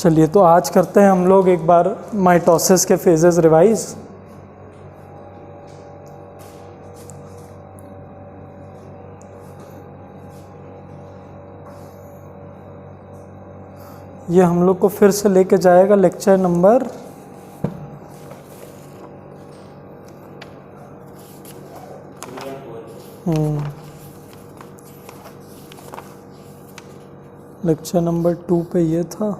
चलिए तो आज करते हैं हम लोग एक बार माइटोसिस के फेजेस रिवाइज। ये हम लोग को फिर से लेके जाएगा लेक्चर नंबर लेक्चर नंबर 2 पे ये था।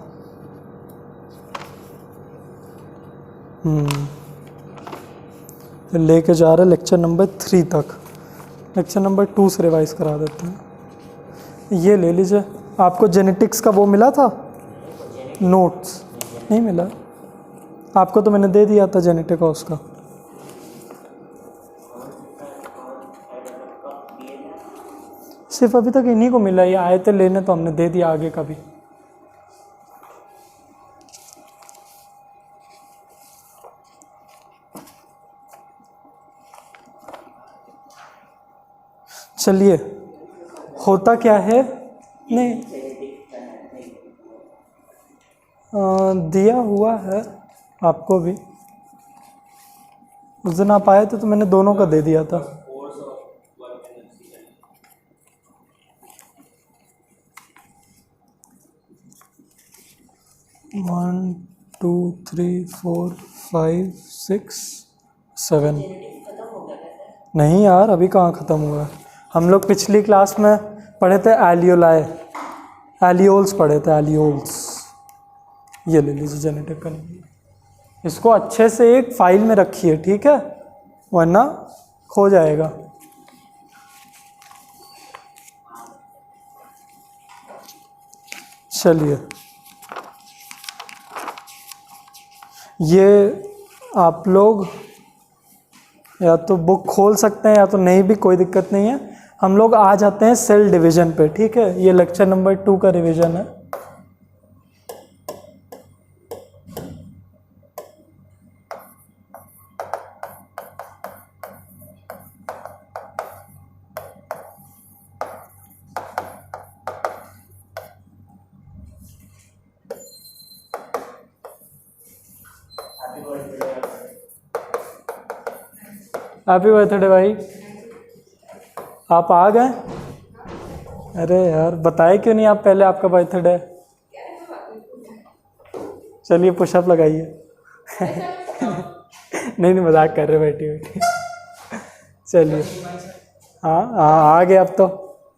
फिर लेके जा रहे लेक्चर नंबर 3 तक। लेक्चर नंबर 2 से रिवाइज करा देते हैं। ये ले लीजिए, आपको जेनेटिक्स का वो मिला था नोट्स? नहीं मिला आपको? तो मैंने दे दिया था जेनेटिक का उसका। सिर्फ अभी तक इन्हीं को मिला, ये आए थे लेने तो हमने दे दिया, आगे का भी। चलिए, होता क्या है, नहीं दिया हुआ है आपको भी। उस दिन आप आए थे तो मैंने दोनों का दे दिया था। वन 2 3 4 5 6 7। नहीं यार, अभी कहाँ ख़त्म हुआ है। हम लोग पिछली क्लास में पढ़े थे एलियोलाई, एलियोल्स पढ़े थे, एलियोल्स। ये ले लीजिए जेनेटिक का। इसको अच्छे से एक फाइल में रखिए, ठीक है, वरना खो जाएगा। चलिए, ये आप लोग या तो बुक खोल सकते हैं या तो नहीं, भी कोई दिक्कत नहीं है। हम लोग आ जाते हैं सेल डिवीजन पे, ठीक है। ये लेक्चर नंबर 2 का रिवीजन है। हैप्पी बर्थडे भाई, आप आ गए? अरे यार, बताए क्यों नहीं आप पहले आपका बर्थडे? चलिए पुशअप लगाइए। नहीं मजाक कर रहे, बैठी बैठी। चलिए, हाँ हाँ आ गए। अब तो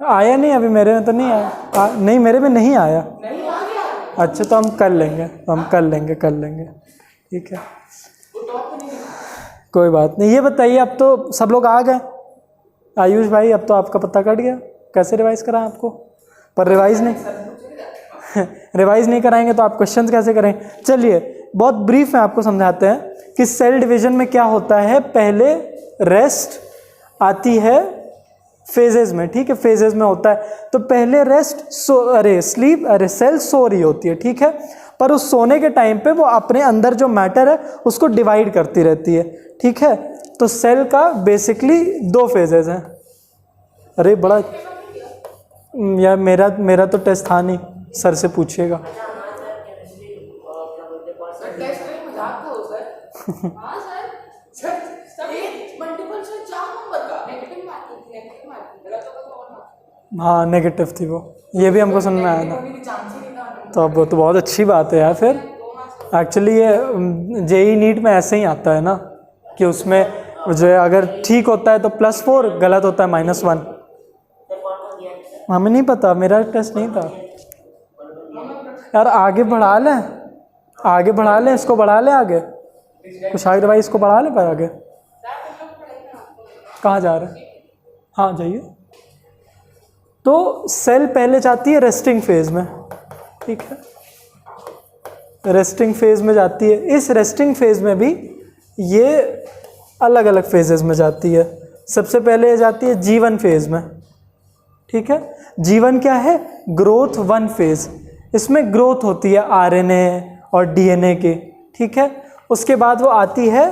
आया नहीं, अभी मेरे में तो नहीं आया। नहीं, मेरे में नहीं आया। अच्छा, तो हम कर लेंगे, कर लेंगे, ठीक है, कोई बात नहीं। ये बताइए, अब तो सब लोग आ गए। आयुष भाई, अब तो आपका पता कट गया। कैसे रिवाइज कराएं आपको? पर रिवाइज नहीं कराएंगे तो आप क्वेश्चंस कैसे करें? चलिए, बहुत ब्रीफ में आपको समझाते हैं कि सेल डिवीजन में क्या होता है। पहले रेस्ट आती है फेजेस में, ठीक है, फेजेस में होता है। तो पहले रेस्ट सेल सो रही होती है, ठीक है, पर उस सोने के टाइम पे वो अपने अंदर जो मैटर है उसको डिवाइड करती रहती है, ठीक है। तो सेल का बेसिकली 2 फेजेस हैं। अरे बड़ा यार, मेरा तो टेस्ट था नहीं, सर से पूछिएगा। हाँ, नेगेटिव थी वो, ये भी हमको समझ में आया था। तो अब तो बहुत अच्छी बात है यार। फिर एक्चुअली ये जेई नीट में ऐसे ही आता है ना, कि उसमें जो अगर ठीक होता है तो +4, गलत होता है -1। हमें नहीं पता, मेरा टेस्ट नहीं था यार। आगे बढ़ा लें, इसको बढ़ा लें आगे। कुछ आगे भाई, इसको बढ़ा लें पर आगे। कहाँ जा रहे हैं? हाँ जाइए। तो सेल पहले जाती है रेस्टिंग फेज में, ठीक है, रेस्टिंग फेज में जाती है। इस रेस्टिंग फेज में भी ये अलग अलग फेजेस में जाती है। सबसे पहले जाती है G1 फेज में, ठीक है। G1 क्या है? Growth 1 phase. इसमें ग्रोथ होती है RNA और DNA की, ठीक है। उसके बाद वो आती है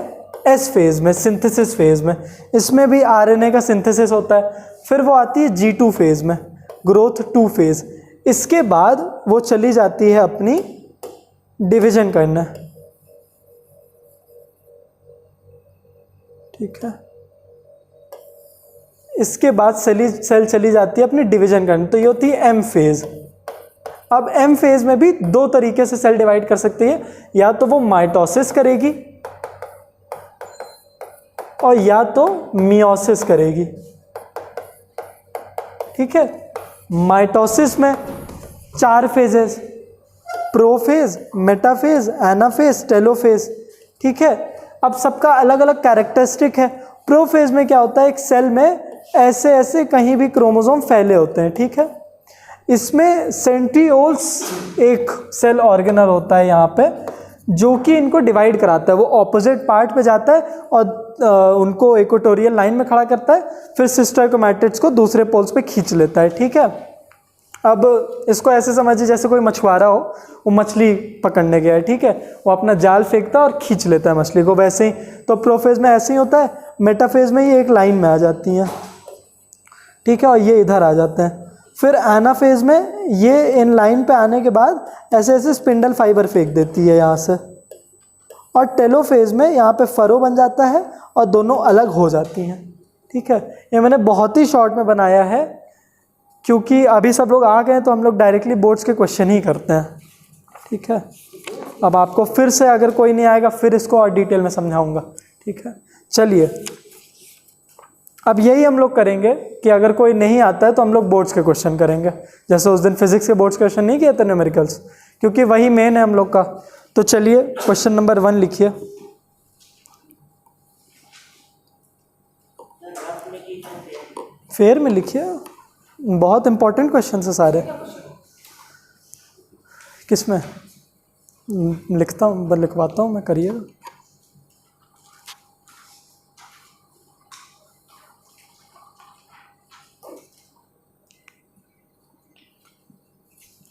S फेज में, सिंथेसिस फेज में। इसमें भी RNA का सिंथेसिस होता है। फिर वो आती है G2 फेज में, ग्रोथ 2 फेज। इसके बाद वो चली जाती है अपनी डिवीजन करना है, ठीक है। इसके बाद सेल चली जाती है अपनी डिवीजन करने, तो ये होती है एम फेज। अब एम फेज में भी दो तरीके से सेल डिवाइड कर सकती है, या तो वो माइटोसिस करेगी और या तो मियोसिस करेगी, ठीक है। माइटोसिस में 4 phases, prophase, metaphase, anaphase, telophase, ठीक है। अब सबका अलग अलग कैरेक्टरिस्टिक है। प्रोफेज में क्या होता है, एक सेल में ऐसे ऐसे कहीं भी क्रोमोसोम फैले होते हैं, ठीक है। इसमें सेंट्रियोल्स एक सेल ऑर्गेनल होता है यहाँ पे, जो कि इनको डिवाइड कराता है। वो ऑपोजिट पार्ट पे जाता है और उनको इक्वेटोरियल लाइन में खड़ा करता है, फिर सिस्टर क्रोमैटिड्स को दूसरे पोल्स पे खींच लेता है, ठीक है। अब इसको ऐसे समझिए जैसे कोई मछुआरा हो, वो मछली पकड़ने गया है, ठीक है। वो अपना जाल फेंकता है और खींच लेता है मछली को, वैसे ही तो प्रोफेज में ऐसे ही होता है। मेटाफेज में ये एक लाइन में आ जाती हैं, ठीक है, और ये इधर आ जाते हैं। फिर एनाफेज में ये इन लाइन पे आने के बाद ऐसे ऐसे स्पिंडल फाइबर फेंक देती है यहाँ से, और टेलोफेज में यहाँ पे फरो बन जाता है और दोनों अलग हो जाती हैं, ठीक है। ये मैंने बहुत ही शॉर्ट में बनाया है, क्योंकि अभी सब लोग आ गए हैं तो हम लोग डायरेक्टली बोर्ड्स के क्वेश्चन ही करते हैं, ठीक है। अब आपको फिर से अगर कोई नहीं आएगा फिर इसको और डिटेल में समझाऊंगा, ठीक है। चलिए अब यही हम लोग करेंगे कि अगर कोई नहीं आता है तो हम लोग बोर्ड्स के क्वेश्चन करेंगे, जैसे उस दिन फिजिक्स के बोर्ड्स क्वेश्चन नहीं किए थे न्यूमेरिकल्स, क्योंकि वही मेन है हम लोग का। तो चलिए क्वेश्चन नंबर 1 लिखिए। फेयर में लिखिए, बहुत इंपॉर्टेंट क्वेश्चन है सारे। किसमें लिखता हूँ, लिखवाता हूँ मैं, करिएगा।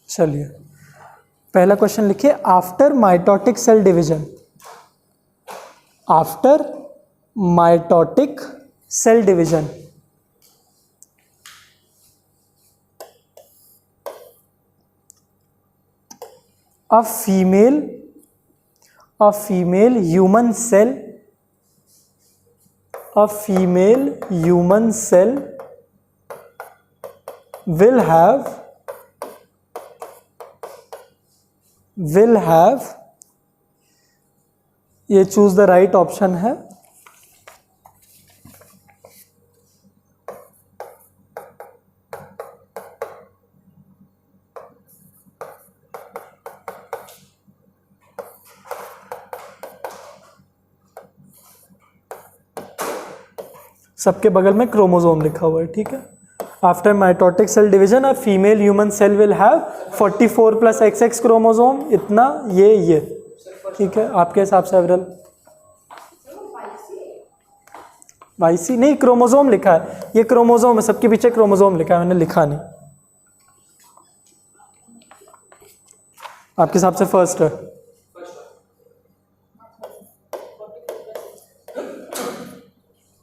चलिए पहला क्वेश्चन लिखिए, after mitotic cell division, after mitotic cell division a female human cell will have, ये चूज द राइट ऑप्शन है, सबके बगल में क्रोमोसोम लिखा हुआ है, ठीक है। After mitotic cell division a female human cell will have 44 + XX chromosome, इतना ये, ठीक है। आपके हिसाब से अविरल? YC नहीं, क्रोमोसोम लिखा है, ये क्रोमोसोम है, सबके पीछे क्रोमोसोम लिखा है, मैंने लिखा नहीं। आपके हिसाब से फर्स्ट है?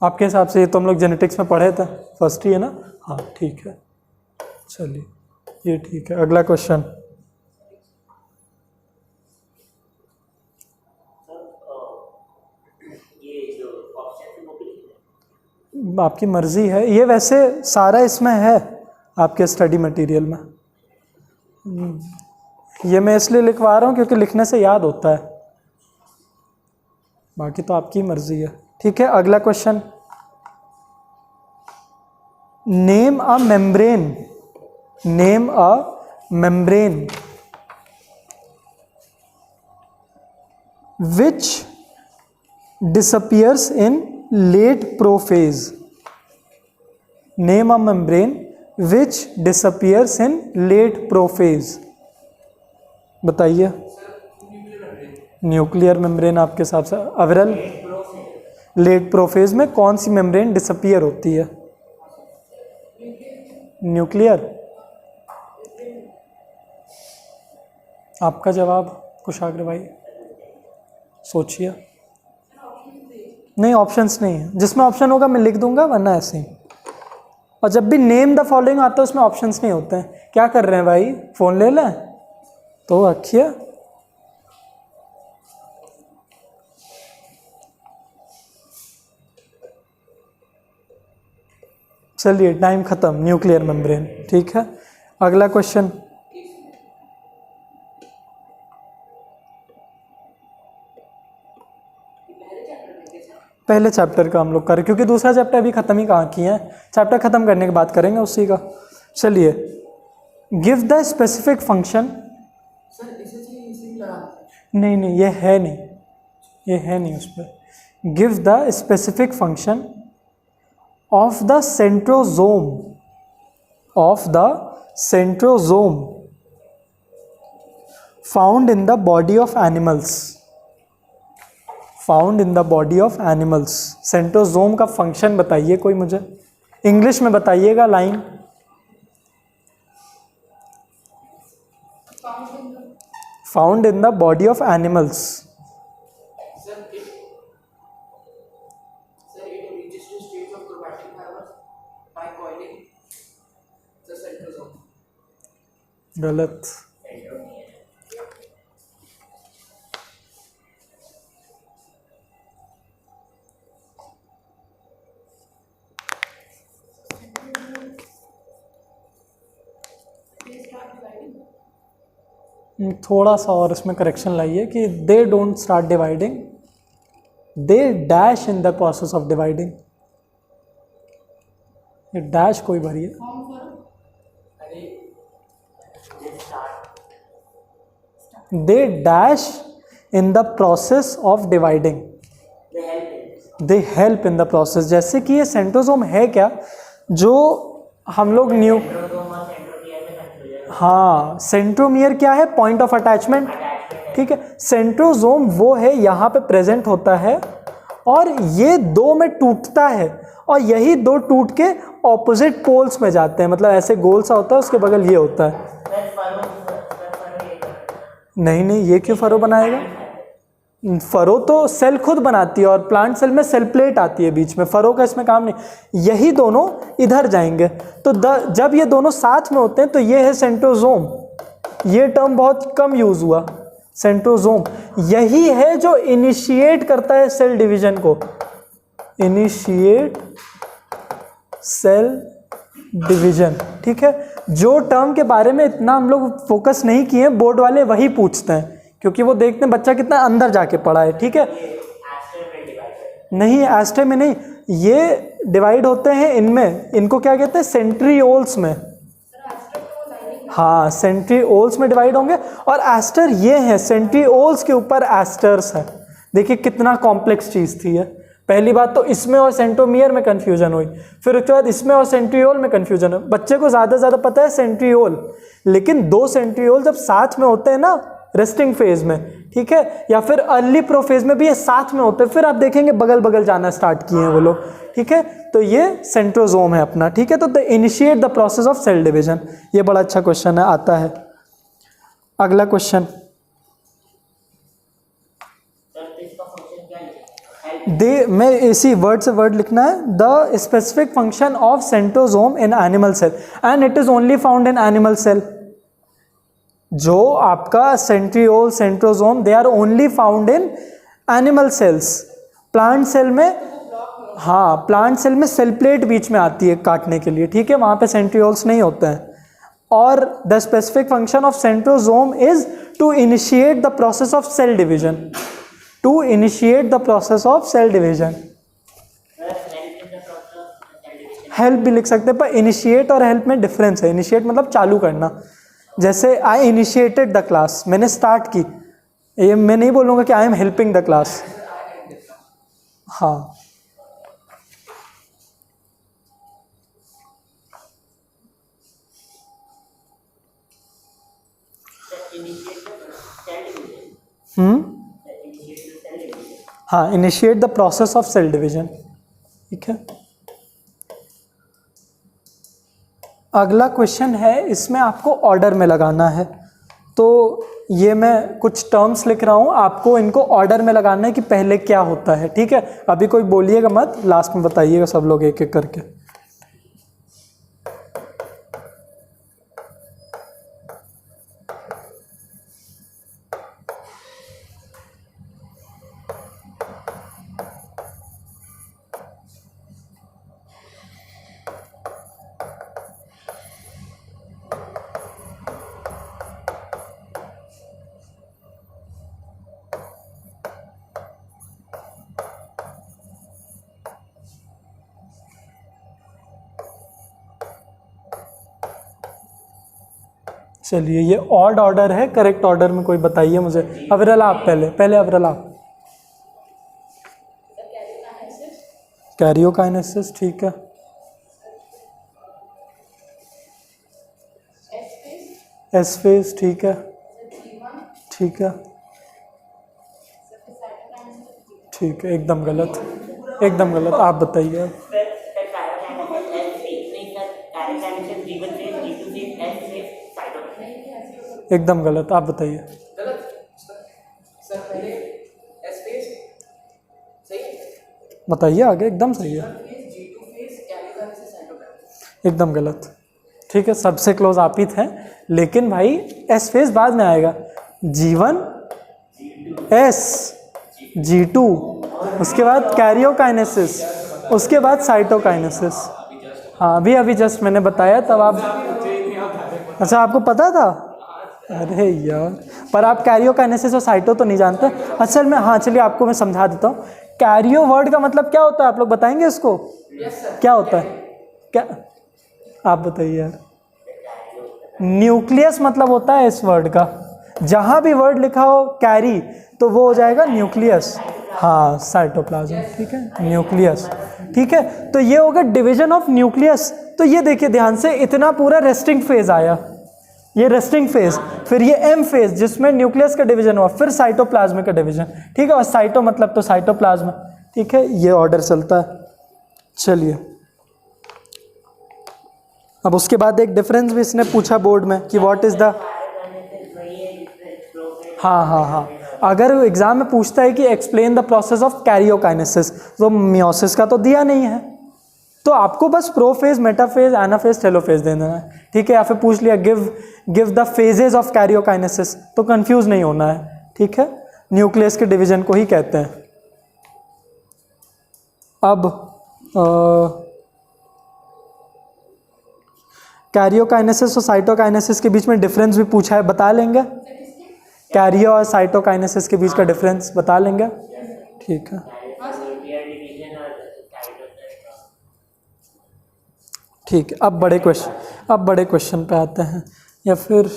आपके हिसाब से? ये तो हम लोग जेनेटिक्स में पढ़े थे, फर्स्ट ही है ना? हाँ ठीक है, चलिए ये ठीक है। अगला क्वेश्चन, आपकी मर्जी है, ये वैसे सारा इसमें है आपके स्टडी मटेरियल में। ये मैं इसलिए लिखवा रहा हूँ क्योंकि लिखने से याद होता है, बाकी तो आपकी मर्जी है, ठीक है। अगला question, name a membrane which disappears in late prophase. Name a membrane which disappears in late prophase. बताइए। न्यूक्लियर मेम्ब्रेन आपके हिसाब से? अविरल? लेट प्रोफेज में कौन सी मेम्ब्रेन डिसअपियर होती है? न्यूक्लियर। आपका जवाब कुशाग्र भाई? सोचिए। नहीं, ऑप्शंस नहीं है, जिसमें ऑप्शन होगा मैं लिख दूंगा, वरना ऐसे ही। और जब भी नेम द फॉलोइंग आता है उसमें ऑप्शंस नहीं होते हैं। क्या कर रहे हैं भाई, फ़ोन ले लें तो रखिए। चलिए टाइम खत्म, न्यूक्लियर मेम्ब्रेन। ठीक है, अगला क्वेश्चन। पहले चैप्टर का हम लोग करें, क्योंकि दूसरा चैप्टर अभी खत्म ही कहाँ किए हैं, चैप्टर खत्म करने के बाद करेंगे उसी का। चलिए, गिव द स्पेसिफिक फंक्शन। नहीं नहीं, ये है नहीं, ये है नहीं उस पर। Give the specific function of the centrosome, of the centrosome found in the body of animals, found in the body of animals. Centrosome का फंक्शन बताइए कोई मुझे, इंग्लिश में बताइएगा line. Found in the body of animals. गलत। थोड़ा सा और इसमें करेक्शन लाइए कि they don't start dividing, they dash in the process of dividing. ये डैश कोई भरिए। They dash in the process of dividing, they help in the process. जैसे कि ये सेंट्रोजोम है क्या, जो हम लोग न्यू, हाँ, सेंट्रोमियर क्या है, पॉइंट ऑफ अटैचमेंट। ठीक है, सेंट्रोजोम वो है यहाँ पे प्रेजेंट होता है और ये दो में टूटता है और यही दो टूट के ऑपोजिट पोल्स में जाते हैं, मतलब ऐसे गोल सा होता है, उसके बगल ये होता है। नहीं नहीं, ये क्यों फरो बनाएगा, फरो तो सेल खुद बनाती है और प्लांट सेल में सेल प्लेट आती है बीच में, फरो का इसमें काम नहीं। यही दोनों इधर जाएंगे तो जब ये दोनों साथ में होते हैं तो ये है सेंट्रोजोम। ये टर्म बहुत कम यूज हुआ, सेंट्रोजोम यही है जो इनिशिएट करता है सेल डिवीजन को, इनिशिएट सेल डिवीजन। ठीक है, जो टर्म के बारे में इतना हम लोग फोकस नहीं किए, बोर्ड वाले वही पूछते हैं क्योंकि वो देखते हैं बच्चा कितना अंदर जाके पढ़ा है। ठीक है, नहीं एस्टे में नहीं, ये डिवाइड होते हैं इनमें, इनको क्या कहते हैं, सेंट्रियोल्स में। हाँ, सेंट्रियोल्स में डिवाइड होंगे और एस्टर ये हैं, सेंट्रियोल्स के ऊपर एस्टर्स है। देखिए कितना कॉम्प्लेक्स चीज थी है। पहली बात तो इसमें और सेंट्रोमियर में कंफ्यूजन हुई, फिर उसके बाद इसमें और सेंट्रियोल में कंफ्यूजन हुई। बच्चे को ज़्यादा से ज़्यादा पता है सेंट्रियोल, लेकिन दो सेंट्रियोल जब साथ में होते हैं ना रेस्टिंग फेज में, ठीक है, या फिर अर्ली प्रोफेज में भी ये साथ में होते हैं, फिर आप देखेंगे बगल बगल जाना स्टार्ट किए हैं वो लोग। ठीक है, तो ये सेंट्रोजोम है अपना। ठीक है, तो initiate the process of cell division, ये बड़ा अच्छा क्वेश्चन है, आता है। अगला क्वेश्चन, मैं इसी वर्ड से वर्ड लिखना है, the specific function of centrosome in animal cell and it is only found in animal cell. जो आपका centriole, centrosome, they are only found in animal cells. Plant cell में, हाँ, प्लांट सेल में cell plate बीच में आती है काटने के लिए, ठीक है, वहाँ पे सेंट्रियोल्स नहीं होते हैं। और the specific function of centrosome is to initiate the process of cell division, to initiate the process of cell division. Help भी लिख सकते हैं, पर इनिशिएट और हेल्प में डिफरेंस है। इनिशिएट मतलब चालू करना, जैसे आई इनिशिएटेड द क्लास, मैंने स्टार्ट की, ये मैं नहीं बोलूँगा कि I am helping the class. हाँ, हाँ, initiate the process of cell division. ठीक है, अगला क्वेश्चन है, इसमें आपको ऑर्डर में लगाना है। तो ये मैं कुछ टर्म्स लिख रहा हूँ, आपको इनको ऑर्डर में लगाना है कि पहले क्या होता है। ठीक है, अभी कोई बोलिएगा मत, लास्ट में बताइएगा सब लोग एक एक करके। चलिए ये ऑड ऑर्डर है, करेक्ट ऑर्डर में कोई बताइए मुझे। अविरल आप पहले अविरल आप। कैरियोकाइनेसिस, ठीक है। एस फेज, ठीक है ठीक है ठीक है, एकदम गलत, एकदम गलत। आप बताइए। एकदम गलत, आप बताइए। बताइए आगे। एकदम सही है, एकदम गलत। ठीक है, सबसे क्लोज आप ही थे, लेकिन भाई एस फेज बाद में आएगा। G1 S G2, उसके बाद कैरियोकाइनेसिस, उसके बाद साइटोकाइनेसिस। हाँ अभी जस्ट मैंने बताया तब आप। अच्छा आपको पता था? अरे यार, पर आप कैरियोकाइनेसिस और साइटो तो नहीं जानते असल में। हाँ चलिए आपको मैं समझा देता हूँ। कैरियो वर्ड का मतलब क्या होता है, आप लोग बताएंगे इसको? क्या होता है? क्या आप बताइए यार। न्यूक्लियस मतलब होता है इस वर्ड का। जहां भी वर्ड लिखा हो कैरी तो वो हो जाएगा न्यूक्लियस। हाँ साइटोप्लाज्म, ठीक है, न्यूक्लियस। ठीक है, तो ये होगा डिवीजन ऑफ न्यूक्लियस। तो ये देखिए ध्यान से, इतना पूरा रेस्टिंग फेज आया, ये रेस्टिंग फेज, फिर ये एम फेज जिसमें न्यूक्लियस का डिवीजन हुआ, फिर साइटोप्लाज्म का डिवीजन। ठीक है, और साइटो मतलब तो साइटोप्लाज्म। ठीक है, ये ऑर्डर चलता है। चलिए अब उसके बाद एक डिफरेंस भी इसने पूछा बोर्ड में कि व्हाट इज द। हाँ, अगर एग्जाम में पूछता है कि explain the process of karyokinesis, तो मियोसिस का तो दिया नहीं है, तो आपको बस प्रोफेज, मेटाफेज, एनाफेज, टेलोफेज दे देना है। ठीक है, या फिर पूछ लिया give the phases of karyokinesis, तो कंफ्यूज नहीं होना है। ठीक है, न्यूक्लियस के डिवीजन को ही कहते हैं। अब कैरियोकाइनेसिस और साइटोकाइनेसिस के बीच में डिफरेंस भी पूछा है, बता लेंगे? कैरियो और साइटोकाइनेसिस के बीच का डिफरेंस बता लेंगे? ठीक है ठीक है। अब बड़े क्वेश्चन पे आते हैं, या फिर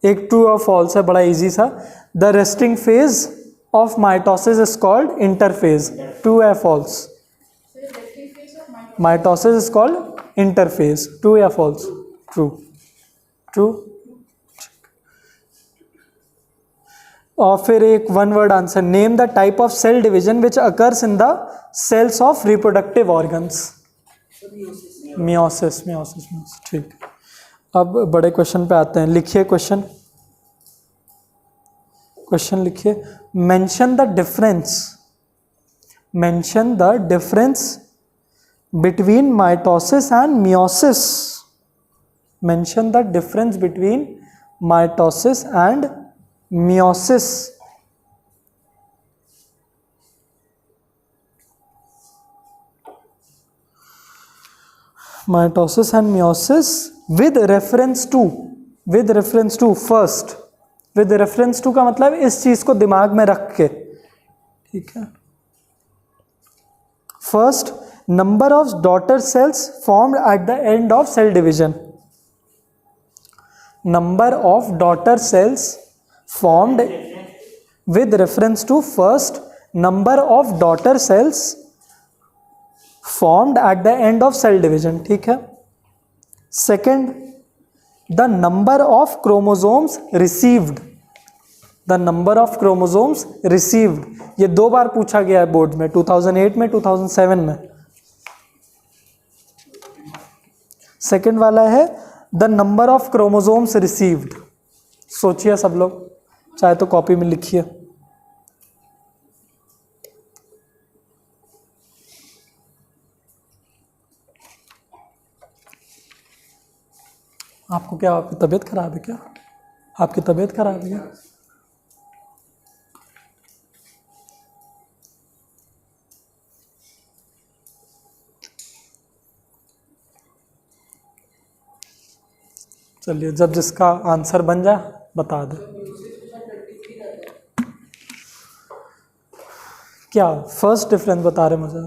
एक ट्रू और फॉल्स है, बड़ा इजी सा। The resting phase of mitosis is called interphase, true या false? Mitosis is called interphase, true या फॉल्स? ट्रू। और फिर एक one word answer, name the type of cell division which occurs in the cells of reproductive organs. Meiosis. ठीक। अब बड़े question पे आते हैं, लिखिए क्वेश्चन लिखिए। Mention the difference between mitosis and meiosis. Mention the difference between mitosis and meiosis. Mitosis and meiosis with reference to first, with reference to का मतलब इस चीज को दिमाग में रख के। ठीक है, first, number of daughter cells formed at the end of cell division. Number of daughter cells formed with reference to first, number of daughter cells formed at the end of cell division. ठीक है, second, the number of chromosomes received. The number of chromosomes received, ये दो बार पूछा गया है board में, 2008 में, 2007 में। सेकेंड वाला है the number of chromosomes received. सोचिए सब लोग, चाहे तो कॉपी में लिखिए। आपको क्या, आपकी तबीयत खराब है क्या? आपकी तबीयत खराब है क्या? चलिए, जब जिसका आंसर बन जाए बता दे। क्या फर्स्ट डिफरेंस बता रहे मुझे?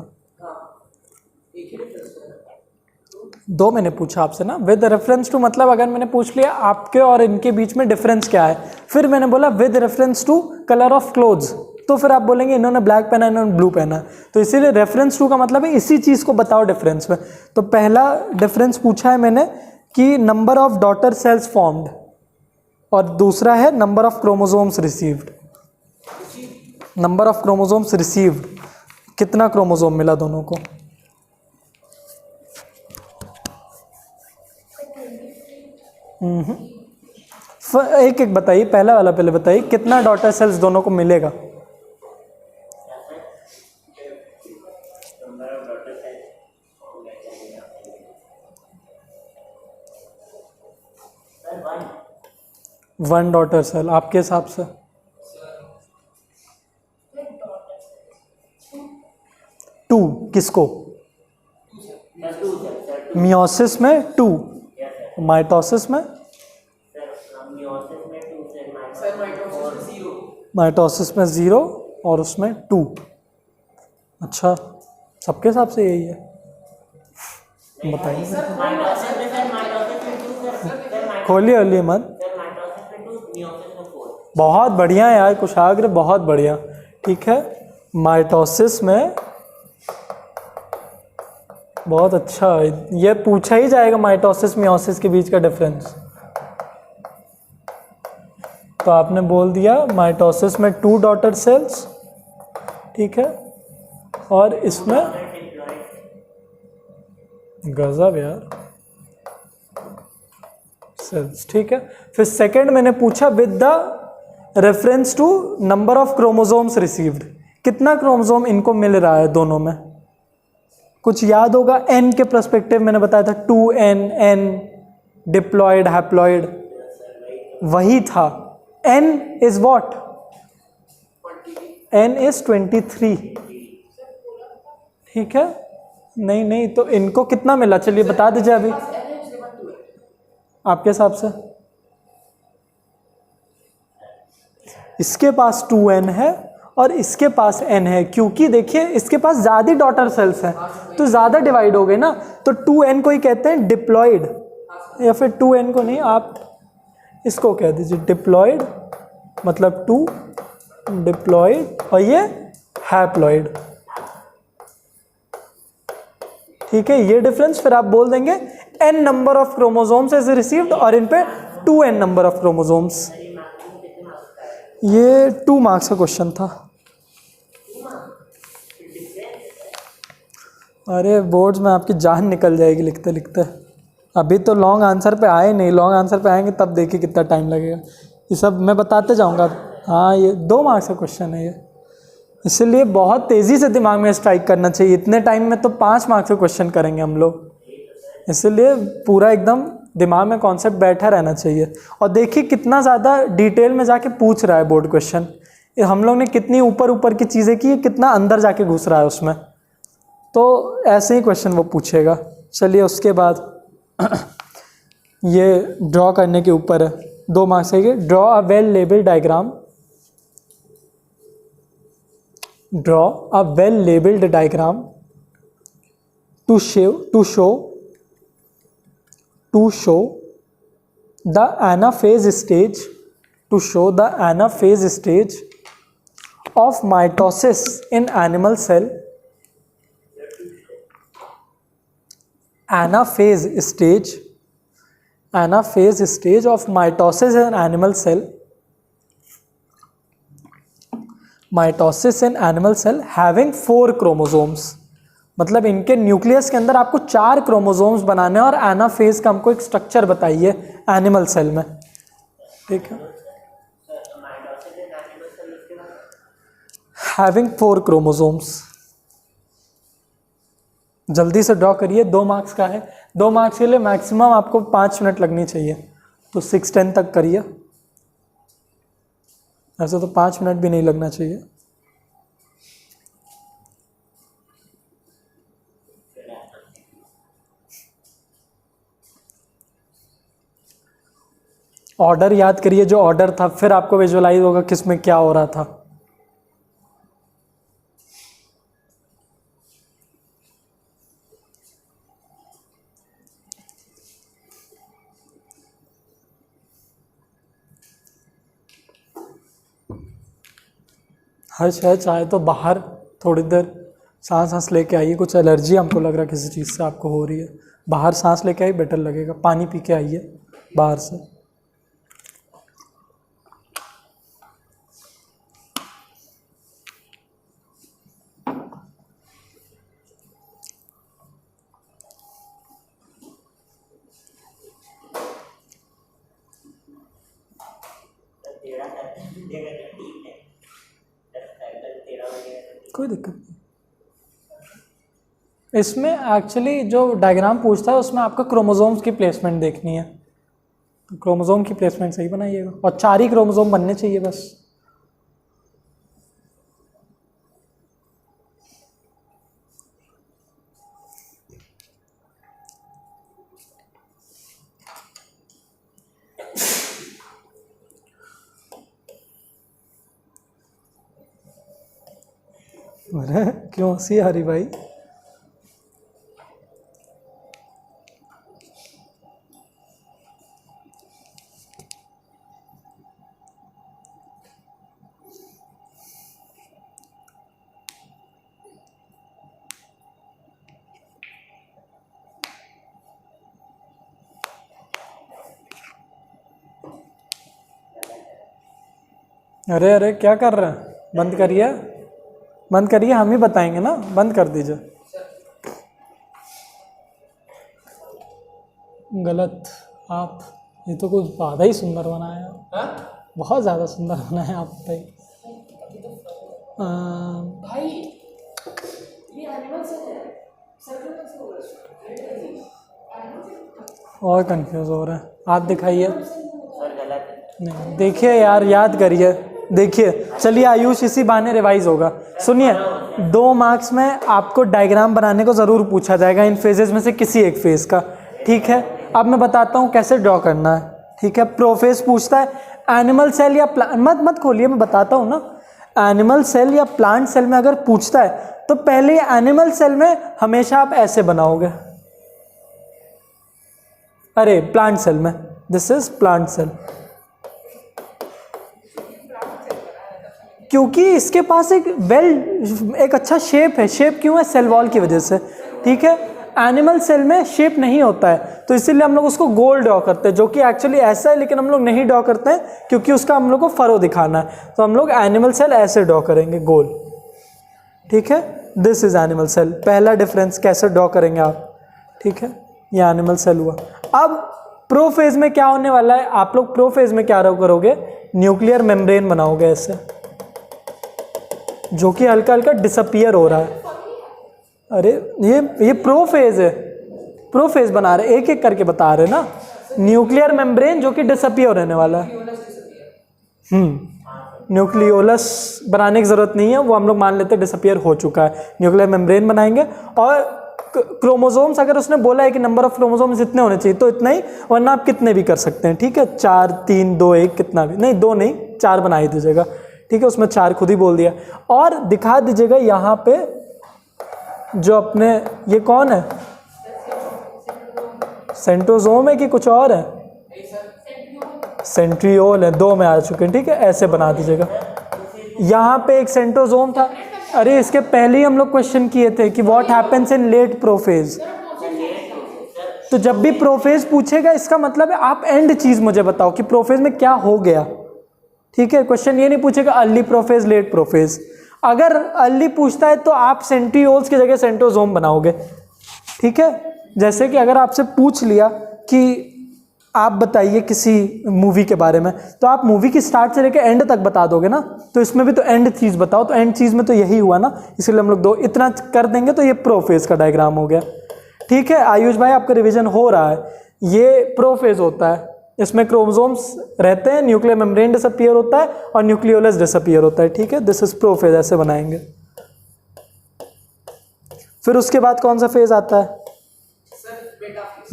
दो मैंने पूछा आपसे ना, विद रेफरेंस टू मतलब अगर मैंने पूछ लिया आपके और इनके बीच में डिफरेंस क्या है, फिर मैंने बोला with reference to colour of clothes, तो फिर आप बोलेंगे इन्होंने ब्लैक पहना इन्होंने ब्लू पहना, तो इसीलिए रेफरेंस टू का मतलब है इसी चीज़ को बताओ डिफरेंस में। तो पहला डिफरेंस पूछा है मैंने कि number of daughter cells formed, और दूसरा है number of chromosomes received. Number of chromosomes received, कितना क्रोमोसोम मिला दोनों को? एक एक बताइए, पहला वाला पहले बताइए, कितना डॉटर सेल्स दोनों को मिलेगा? वन डॉटर सेल आपके हिसाब से? टू किसको? मियोसिस में टू, माइटोसिस में? माइटोसिस में 0 और उसमें 2। अच्छा, सबके हिसाब से यही है? बताइए, खोलिए खोलिए मत। बहुत बढ़िया यार कुशाग्र, बहुत बढ़िया। ठीक है, माइटोसिस में बहुत अच्छा, ये पूछा ही जाएगा माइटोसिस मियोसिस के बीच का डिफरेंस। तो आपने बोल दिया माइटोसिस में 2 डॉटर सेल्स, ठीक है, और इसमें गजब यार सेल्स, ठीक है। फिर सेकंड मैंने पूछा with the reference to number of chromosomes received, कितना क्रोमोसोम इनको मिल रहा है दोनों में? कुछ याद होगा, एन के पर्सपेक्टिव मैंने बताया था 2n, n डिप्लॉयड हैप्लॉयड, वही था। n is what? n is 23, ठीक है। नहीं नहीं, तो इनको कितना मिला, चलिए बता दीजिए अभी आपके हिसाब से। इसके पास 2n है और इसके पास n है, क्योंकि देखिए इसके पास ज़्यादा डॉटर सेल्स हैं तो ज़्यादा डिवाइड हो गए ना, तो 2n को ही कहते हैं डिप्लॉयड, या फिर 2n को नहीं, आप इसको कह दीजिए डिप्लॉयड, मतलब 2 डिप्लॉयड, और ये हैप्लॉयड, ठीक है। ये डिफरेंस फिर आप बोल देंगे n number of chromosomes is received, और इन पे 2n नंबर ऑफ क्रोमोसोम्स। ये 2 मार्क्स का क्वेश्चन था। अरे बोर्ड्स में आपकी जान निकल जाएगी लिखते लिखते। अभी तो लॉन्ग आंसर पे आए नहीं, लॉन्ग आंसर पे आएंगे तब देखिए कितना टाइम लगेगा। ये सब मैं बताते जाऊंगा। हाँ, ये 2 मार्क्स का क्वेश्चन है ये, इसलिए बहुत तेज़ी से दिमाग में स्ट्राइक करना चाहिए। इतने टाइम में तो 5 मार्क्स का क्वेश्चन करेंगे हम लोग, इसलिए पूरा एकदम दिमाग में कॉन्सेप्ट बैठा रहना चाहिए। और देखिए कितना ज़्यादा डिटेल में जाके पूछ रहा है बोर्ड क्वेश्चन, हम लोग ने कितनी ऊपर ऊपर की चीज़ें की, कितना अंदर जाके घुस रहा है उसमें, तो ऐसे ही क्वेश्चन वो पूछेगा। चलिए उसके बाद ये ड्रॉ करने के ऊपर है, 2 मार्क्स है ये। Draw a well labelled diagram, draw a well labelled diagram to show the anaphase stage, to show the anaphase stage of mitosis in animal cell. Anaphase stage of mitosis in animal cell. Mitosis in animal cell having 4 chromosomes, मतलब इनके nucleus के अंदर आपको 4 chromosomes बनाने हैं, और anaphase का हमको एक स्ट्रक्चर बताइए एनिमल सेल में, ठीक है। हैविंग 4 क्रोमोसोम्स, जल्दी से ड्रॉ करिए, 2 मार्क्स का है। 2 मार्क्स के लिए मैक्सिमम आपको 5 मिनट लगनी चाहिए, तो 6-10 तक करिए, ऐसे तो 5 मिनट भी नहीं लगना चाहिए। ऑर्डर याद करिए, जो ऑर्डर था, फिर आपको विजुअलाइज होगा किस में क्या हो रहा था। हर्ष है चाहे तो बाहर थोड़ी देर सांस सांस लेके आइए, कुछ एलर्जी हमको लग रहा है किसी चीज़ से आपको हो रही है, बाहर सांस लेके आइए बेटर लगेगा, पानी पी के आइए बाहर से। कोई दिक्कत नहीं। इसमें एक्चुअली जो डायग्राम पूछता है उसमें आपका क्रोमोसोम्स की प्लेसमेंट देखनी है, तो क्रोमोसोम की प्लेसमेंट सही बनाइएगा, और 4 ही क्रोमोसोम बनने चाहिए बस। अरे क्यों हंसी आ रही भाई? अरे अरे क्या कर रहे हैं? बंद करिए, बंद करिए, हम ही बताएंगे ना, बंद कर दीजिए। गलत आप, ये तो कुछ ज़्यादा ही सुंदर बनाया है, बहुत ज़्यादा सुंदर बनाया आप भाई। भाई ये एनिमल से है, सर्कल कैसे हो रहा है? और कंफ्यूज हो रहे हैं आप, दिखाइए। नहीं देखिए यार, याद करिए, देखिए। चलिए आयुष, इसी बहाने रिवाइज होगा। सुनिए, 2 मार्क्स में आपको डायग्राम बनाने को ज़रूर पूछा जाएगा इन फेजेस में से किसी एक फेज का, ठीक है। अब मैं बताता हूँ कैसे ड्रॉ करना है, ठीक है। प्रोफेज पूछता है एनिमल सेल या मत खोलिए, मैं बताता हूँ ना। एनिमल सेल या प्लांट सेल में अगर पूछता है तो पहले एनिमल सेल में हमेशा आप ऐसे बनाओगे, अरे प्लांट सेल में, दिस इज प्लांट सेल, क्योंकि इसके पास एक अच्छा शेप है। शेप क्यों है? सेल वॉल की वजह से, ठीक है। एनिमल सेल में शेप नहीं होता है, तो इसीलिए हम लोग उसको गोल ड्रॉ करते हैं, जो कि एक्चुअली ऐसा है, लेकिन हम लोग नहीं ड्रॉ करते हैं क्योंकि उसका हम लोग को फरो दिखाना है। तो हम लोग एनिमल सेल ऐसे ड्रॉ करेंगे, गोल, ठीक है। This is animal cell. पहला डिफरेंस कैसे ड्रॉ करेंगे आप, ठीक है। ये एनिमल सेल हुआ। अब प्रो फेज में क्या होने वाला है? आप लोग प्रो फेज में क्या करोगे? न्यूक्लियर मेम्ब्रेन बनाओगे ऐसे, जो कि हल्का हल्का डिसअपियर हो रहा है। अरे ये प्रो फेज है, प्रो फेज बना रहे, एक एक करके बता रहे ना। न्यूक्लियर मेम्ब्रेन जो कि डिसअपियर होने वाला है। न्यूक्लियोलस बनाने की जरूरत नहीं है, वो हम लोग मान लेते हैं डिसअपियर हो चुका है। न्यूक्लियर मेम्ब्रेन बनाएंगे, और क्रोमोसोम्स अगर उसने बोला है कि नंबर ऑफ क्रोमोसोम्स इतने होने चाहिए तो इतना ही, वरना आप कितने भी कर सकते हैं, ठीक है। 4 3 2 1 कितना भी, नहीं 2 नहीं 4 बना ही दीजिएगा, ठीक है। उसमें 4 खुद ही बोल दिया। और दिखा दीजिएगा यहाँ पे जो अपने, ये कौन है? सेंट्रोजोम है कि कुछ और है? सेंट्रियोल है, 2 में आ चुके हैं, ठीक है। ऐसे बना दीजिएगा। यहाँ पे एक सेंट्रोजोम था। अरे इसके पहले ही हम लोग क्वेश्चन किए थे कि what happens in late prophase. तो जब भी प्रोफेज पूछेगा, इसका मतलब है आप एंड चीज मुझे बताओ कि प्रोफेज में क्या हो गया, ठीक है। क्वेश्चन ये नहीं पूछेगा अर्ली प्रोफेज लेट प्रोफेज। अगर अर्ली पूछता है तो आप सेंट्रियोल्स की जगह सेंट्रोजोम बनाओगे, ठीक है। जैसे कि अगर आपसे पूछ लिया कि आप बताइए किसी मूवी के बारे में, तो आप मूवी की स्टार्ट से लेकर एंड तक बता दोगे ना। तो इसमें भी तो एंड चीज़ बताओ, तो एंड चीज़ में तो यही हुआ ना, इसलिए हम लोग 2 इतना कर देंगे तो ये प्रोफेज का डायग्राम हो गया, ठीक है। आयुष भाई आपका रिवीजन हो रहा है। ये प्रोफेज होता है, इसमें क्रोमोसोम्स रहते हैं, न्यूक्लियर मेम्ब्रेन डिसअपियर होता है और न्यूक्लियोलस डिसअपियर होता है, ठीक है। दिस इज प्रोफेज, ऐसे बनाएंगे। फिर उसके बाद कौन सा फेज आता है?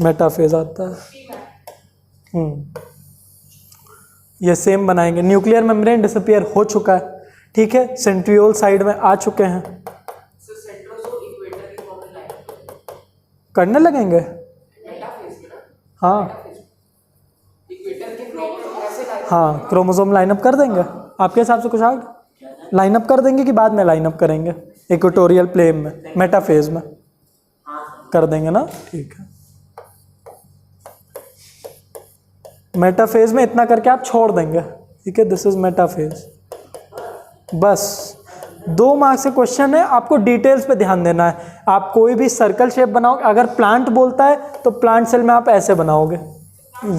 मेटाफेज आता है। ये सेम बनाएंगे। न्यूक्लियर मेम्ब्रेन डिसअपियर हो चुका है, ठीक है। सेंट्रियोल साइड में आ चुके हैं, करने लगेंगे। हाँ हाँ, क्रोमोसोम लाइनअप कर देंगे आपके हिसाब से कुछ आगे। लाइन अप कर देंगे कि बाद में लाइन अप करेंगे? इक्वेटोरियल प्लेन में, मेटाफेज में कर देंगे ना, ठीक है। मेटाफेज में इतना करके आप छोड़ देंगे, ठीक है, दिस इज मेटाफेज। बस 2 मार्क्स से क्वेश्चन है, आपको डिटेल्स पे ध्यान देना है। आप कोई भी सर्कल शेप बनाओगे, अगर प्लांट बोलता है तो प्लांट सेल में आप ऐसे बनाओगे,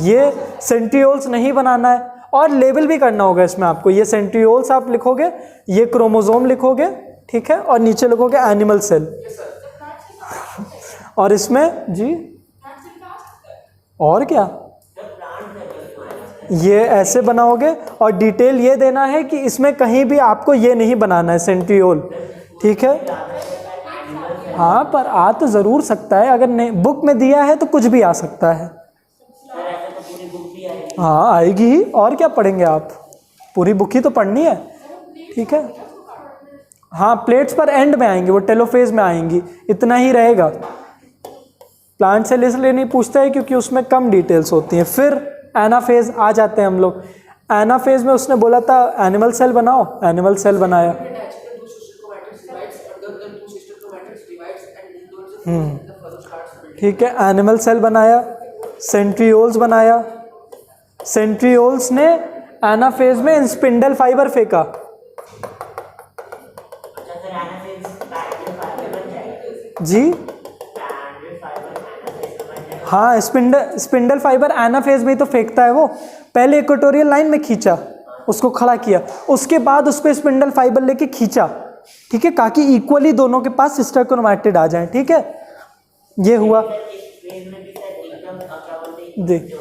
ये सेंट्रियोल्स नहीं बनाना है, और लेबल भी करना होगा इसमें आपको। ये सेंट्रियोल्स आप लिखोगे, ये क्रोमोसोम लिखोगे, ठीक है, और नीचे लिखोगे एनिमल सेल। और इसमें जी और क्या, ये ऐसे बनाओगे, और डिटेल ये देना है कि इसमें कहीं भी आपको ये नहीं बनाना है सेंट्रियोल, ठीक है। हाँ, पर आ तो ज़रूर सकता है, अगर नहीं बुक में दिया है तो कुछ भी आ सकता है। हाँ आएगी ही, और क्या पढ़ेंगे आप, पूरी बुक ही तो पढ़नी है, ठीक है। हाँ, प्लेट्स पर एंड में आएंगी, वो टेलोफेज में आएंगी, इतना ही रहेगा। प्लांट सेल इसलिए नहीं पूछता है क्योंकि उसमें कम डिटेल्स होती हैं। फिर एनाफेज आ जाते हैं हम लोग। एनाफेज में उसने बोला था एनिमल सेल बनाओ, एनिमल सेल बनाया। ठीक है, एनिमल सेल बनाया, सेंट्रियोल्स बनाया। सेंट्रियोल्स ने एनाफेज में स्पिंडल फाइबर फेंका। जी हाँ, स्पिंडल फाइबर एनाफेज में ही तो फेंकता है वो। पहले इक्वेटोरियल लाइन में खींचा, उसको खड़ा किया, उसके बाद उस पर स्पिंडल फाइबर लेके खींचा, ठीक है, ताकि इक्वली दोनों के पास सिस्टर क्रोमैटिड आ जाए, ठीक है। ये हुआ देख,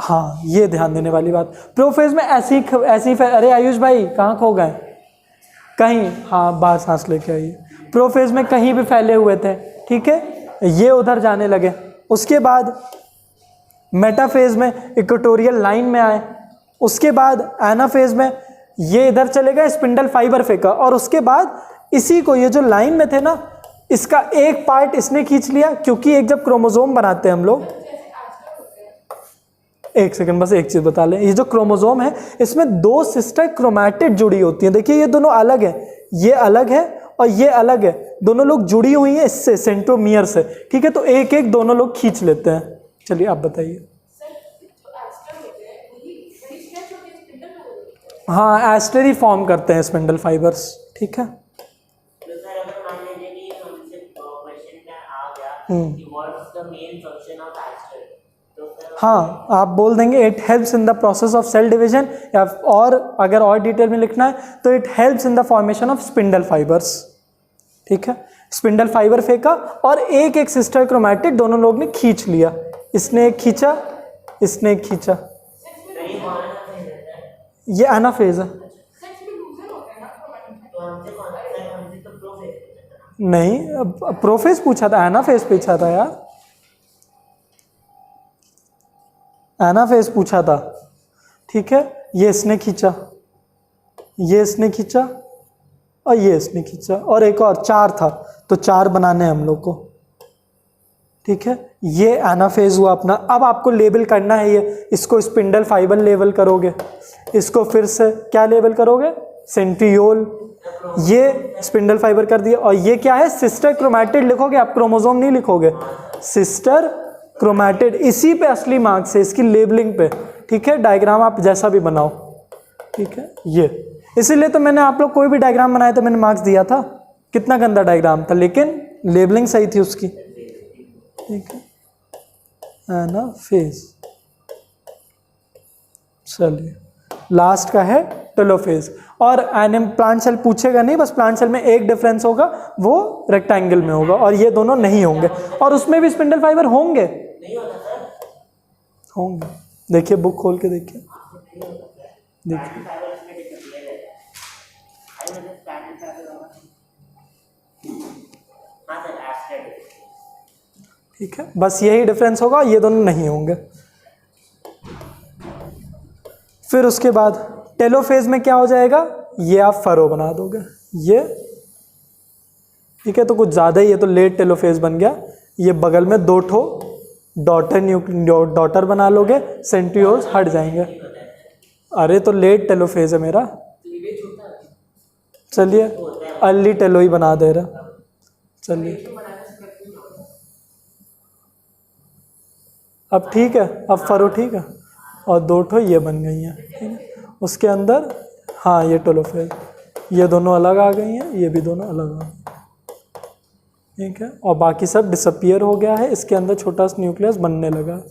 हाँ ये ध्यान देने वाली बात। प्रोफेज में ऐसी अरे आयुष भाई कहाँ खो गए कहीं, हाँ बाहर सांस लेके आइए। प्रोफेज में कहीं भी फैले हुए थे, ठीक है, ये उधर जाने लगे। उसके बाद मेटाफेज में इक्वेटोरियल लाइन में आए, उसके बाद एनाफेज में ये इधर चले गए, स्पिंडल फाइबर फेंका, और उसके बाद इसी को, ये जो लाइन में थे ना, इसका एक पार्ट इसने खींच लिया, क्योंकि एक जब क्रोमोसोम बनाते हैं हम लोग, एक सेकंड बस एक चीज बता लें, ये जो क्रोमोसोम है इसमें 2 सिस्टर क्रोमैटिड जुड़ी होती हैं। देखिए ये दोनों अलग है, ये अलग है और ये अलग है, दोनों लोग जुड़ी हुई हैं इससे, सेंट्रोमियर से, ठीक है। तो एक एक दोनों लोग खींच लेते हैं। चलिए आप बताइए। हाँ, एस्टर ही फॉर्म करते हैं स्पिंडल फाइबर्स, ठीक है। हाँ, आप बोल देंगे it helps in the process of cell division, या और अगर और डिटेल में लिखना है तो it helps in the formation of spindle fibres, ठीक है। स्पिंडल फाइबर फेंका और एक एक सिस्टर क्रोमैटिड दोनों लोग ने खींच लिया, इसने एक खींचा, इसने एक खींचा। ये एनाफेज है। नहीं, प्रोफेज पूछा था, एनाफेज पूछा था यार, एनाफेज पूछा था, ठीक है। ये इसने खींचा, ये इसने खींचा, और ये इसने खींचा, और एक और 4 था, तो 4 बनाने हैं हम लोग को, ठीक है। ये एनाफेज हुआ अपना। अब आपको लेबल करना है ये, इसको स्पिंडल फाइबर लेबल करोगे, इसको फिर से क्या लेबल करोगे, सेंट्रियोल, ये स्पिंडल फाइबर कर दिया, और ये क्या है, सिस्टर क्रोमैटिड लिखोगे आप, क्रोमोसोम नहीं लिखोगे, सिस्टर क्रोमैटिड। इसी पे असली मार्क्स है, इसकी लेबलिंग पे, ठीक है। डायग्राम आप जैसा भी बनाओ, ठीक है। ये इसीलिए तो मैंने, आप लोग कोई भी डायग्राम बनाया तो मैंने मार्क्स दिया था, कितना गंदा डायग्राम था, लेकिन लेबलिंग सही थी उसकी, ठीक है। एनाफेज। चलिए लास्ट का है टेलोफेज। और प्लांट सेल पूछेगा नहीं, बस प्लांट सेल में एक डिफरेंस होगा, वो रेक्टेंगल में होगा, और ये दोनों नहीं होंगे, और उसमें भी स्पिंडल फाइबर होंगे, होंगे। देखिए बुक खोल के देखिए, देखिए ठीक है, बस यही डिफरेंस होगा, ये दोनों नहीं होंगे। फिर उसके बाद टेलोफेज में क्या हो जाएगा, ये आप फरो बना दोगे, ये ठीक है। तो कुछ ज़्यादा ही, ये तो लेट टेलोफेज बन गया। ये बगल में 2 डॉटर बना लोगे, सेंट्रियोल्स हट जाएंगे। अरे तो लेट टेलोफेज है मेरा। क्लीवेज होता है। चलिए अर्ली टेलो ही बना दे रहा। चलिए अब ठीक है, अब फरो ठीक है, और दो ठो ये बन गई हैं, ठीक है। उसके अंदर हाँ ये टेलोफेज, ये दोनों अलग आ गई हैं, ये भी दोनों अलग आ गई, ठीक है। और बाकी सब डिसअपियर हो गया है, इसके अंदर छोटा सा न्यूक्लियस बनने लगा।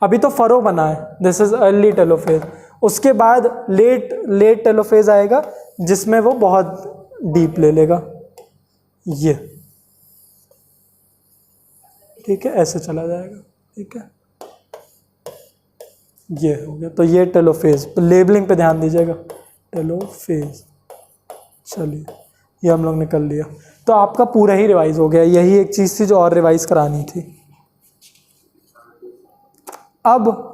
अभी तो फरो बना है, दिस इज अर्ली टेलोफेज। उसके बाद लेट टेलोफेज आएगा जिसमें वो बहुत डीप ले लेगा, ये ठीक है, ऐसे चला जाएगा, ठीक है। ये हो गया, तो ये टेलोफेज, तो लेबलिंग पे ध्यान दीजिएगा, टेलोफेज। चलिए ये हम लोग ने कर लिया, तो आपका पूरा ही रिवाइज हो गया। यही एक चीज़ थी जो और रिवाइज करानी थी। अब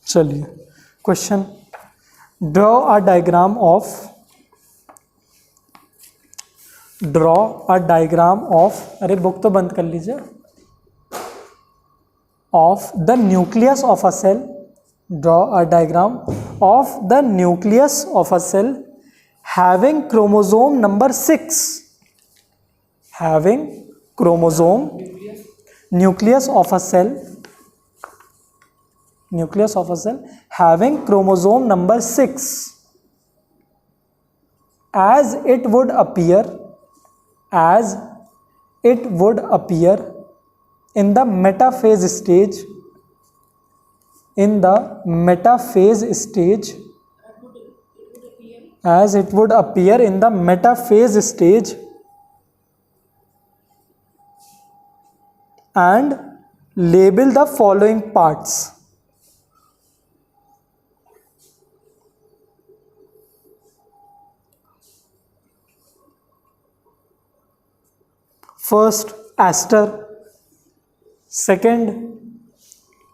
चलिए question, draw a diagram of, अरे बुक तो बंद कर लीजिए, of the nucleus of a cell, draw a diagram of the nucleus of a cell having chromosome number 6, having chromosome, nucleus of a cell having chromosome number 6, as it would appear in the metaphase stage, as it would appear in the metaphase stage, and label the following parts. First aster, second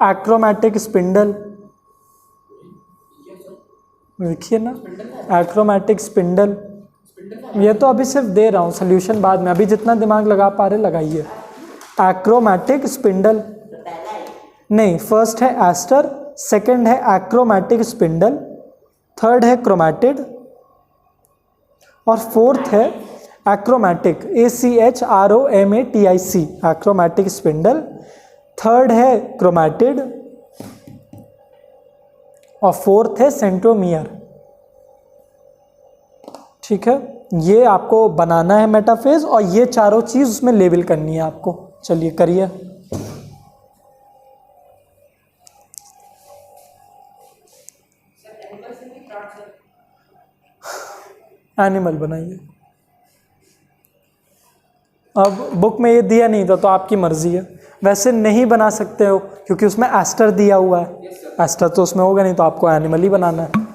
achromatic spindle, देखिए ना achromatic spindle, ये तो अभी सिर्फ दे रहा हूँ, solution बाद में, अभी जितना दिमाग लगा पा रहे लगाइए। एक्रोमैटिक स्पिंडल नहीं, फर्स्ट है एस्टर, सेकंड है एक्रोमैटिक स्पिंडल, थर्ड है क्रोमैटिड, और फोर्थ है achromatic, ACHROMATIC, achromatic spindle, third है क्रोमैटिड, और फोर्थ है सेंट्रोमियर, ठीक है। ये आपको बनाना है मेटाफेज, और ये चारों चीज उसमें लेबल करनी है आपको। चलिए करिए। एनिमल बनाइए। अब बुक में ये दिया नहीं था तो आपकी मर्जी है, वैसे नहीं बना सकते हो क्योंकि उसमें एस्टर दिया हुआ है, एस्टर तो उसमें होगा नहीं, तो आपको एनिमल ही बनाना है।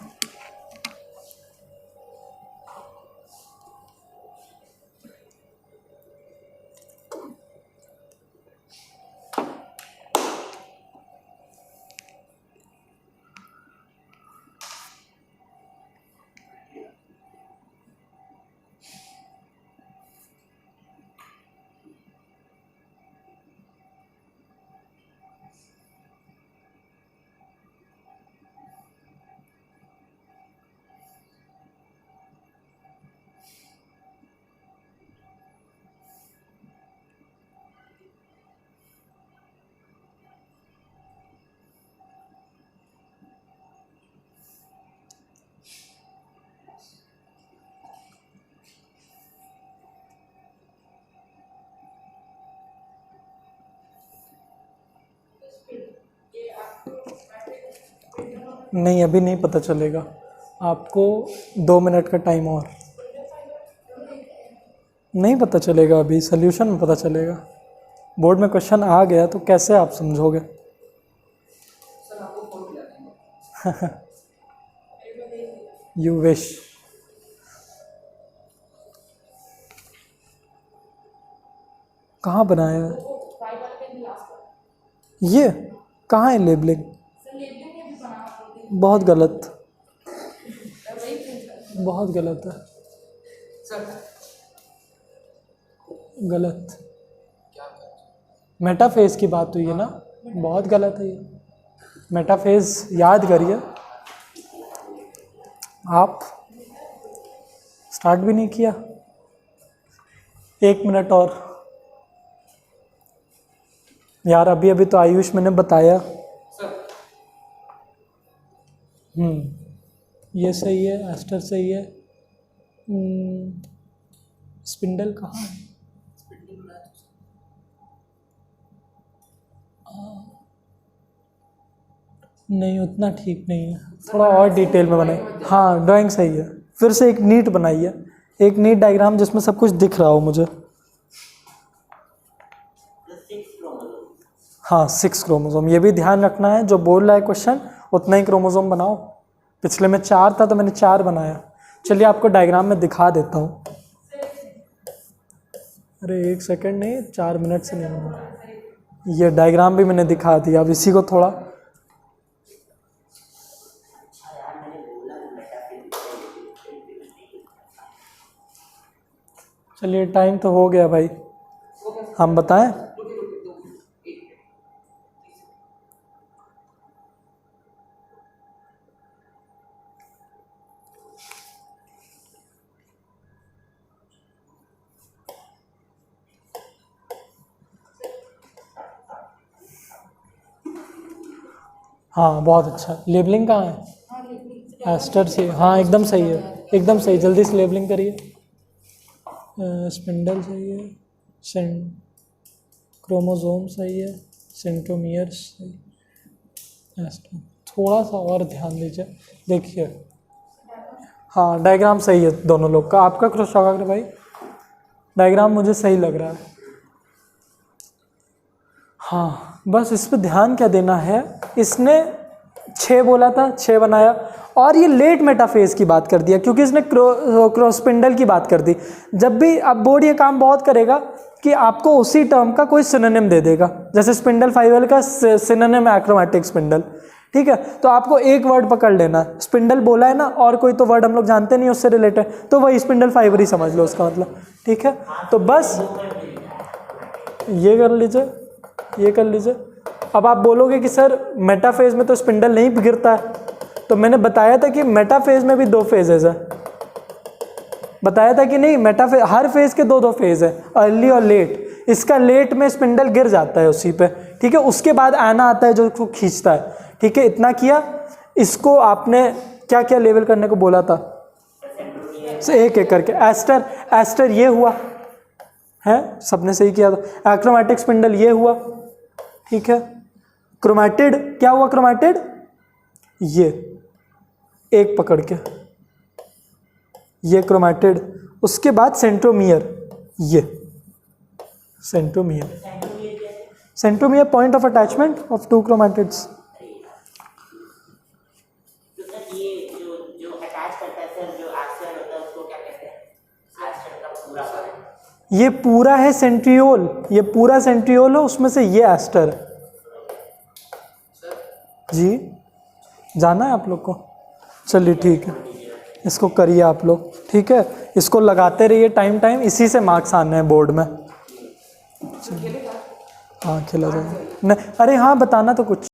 नहीं अभी नहीं पता चलेगा आपको, 2 मिनट का टाइम और, नहीं पता चलेगा अभी, सोल्यूशन में पता चलेगा। बोर्ड में क्वेश्चन आ गया तो कैसे आप समझोगे? You wish. कहाँ बनाया है ये? कहाँ है लेबलिंग? बहुत गलत, बहुत गलत है, सर गलत। मेटाफेज की बात हुई है ना, बहुत गलत है ये। मेटाफेज याद करिए आप, स्टार्ट भी नहीं किया। 1 मिनट और यार, अभी अभी तो आयुष मैंने बताया। सर ये सही है, एस्टर सही है। स्पिंडल कहाँ है? नहीं, उतना ठीक नहीं है, थोड़ा और डिटेल में बनाइए। हाँ, ड्राइंग सही है, फिर से एक नीट बनाइए, एक नीट डायग्राम जिसमें सब कुछ दिख रहा हो मुझे। हाँ, 6 क्रोमोसोम, ये भी ध्यान रखना है, जो बोल रहा है क्वेश्चन उतना ही क्रोमोसोम बनाओ। पिछले में 4 था तो मैंने 4 बनाया। चलिए आपको डायग्राम में दिखा देता हूँ। अरे 1 सेकंड नहीं, 4 मिनट से नहीं बना। ये डायग्राम भी मैंने दिखा दिया, अब इसी को थोड़ा, चलिए टाइम तो हो गया भाई, हम बताएं। हाँ बहुत अच्छा, लेबलिंग कहाँ है? एस्टर से, हाँ एकदम सही है, एकदम सही, जल्दी से लेबलिंग करिए। स्पिंडल सही है, क्रोमोसोम सही है, सेंट्रोमियर सही, एस्टर। थोड़ा सा और ध्यान दीजिए, देखिए हाँ डायग्राम सही है दोनों लोग का। आपका कृष्णाग्र भाई डायग्राम मुझे सही लग रहा है। हाँ बस इस पे ध्यान क्या देना है, इसने 6 बोला था, 6 बनाया, और ये लेट मेटाफेज की बात कर दिया क्योंकि इसने क्रोस्पिंडल की बात कर दी। जब भी अब बोर्ड ये काम बहुत करेगा कि आपको उसी टर्म का कोई सिनोनिम दे देगा, जैसे स्पिंडल फाइबर का सिनोनिम है एक्रोमैटिक स्पिंडल, ठीक है। तो आपको एक वर्ड पकड़ लेना, स्पिंडल बोला है ना, और कोई तो वर्ड हम लोग जानते नहीं उससे रिलेटेड, तो वही स्पिंडल फाइबर ही समझ लो उसका मतलब, ठीक है। तो बस ये कर लीजिए, ये कर लीजिए। अब आप बोलोगे कि सर मेटाफेज में तो स्पिंडल नहीं गिरता है, तो मैंने बताया था कि मेटाफेज में भी 2 फेजेज है, बताया था कि नहीं। मेटाफेज हर फेज के 2 फेज है, अर्ली और लेट। इसका लेट में स्पिंडल गिर जाता है उसी पे, ठीक है। उसके बाद आना आता है जो उसको खींचता है, ठीक है। इतना किया। इसको आपने क्या क्या लेवल करने को बोला था, एक एक करके। एस्टर, एस्टर ये हुआ है, सबने सही किया था। एक्रोमैटिक स्पिंडल ये हुआ, ठीक है। क्रोमैटिड क्या हुआ, क्रोमैटिड ये एक पकड़ के, ये क्रोमैटिड। उसके बाद सेंट्रोमियर, ये centromere, centromere point of attachment of 2 chromatids. ये पूरा है सेंट्रियोल, ये पूरा सेंट्रियोल है, उसमें से ये एस्टर है जी। जाना है आप लोग को, चलिए ठीक है, इसको करिए आप लोग, ठीक है। इसको लगाते रहिए टाइम टाइम, इसी से मार्क्स आने हैं बोर्ड में। हाँ खेला जाएगा, नहीं अरे हाँ बताना तो कुछ।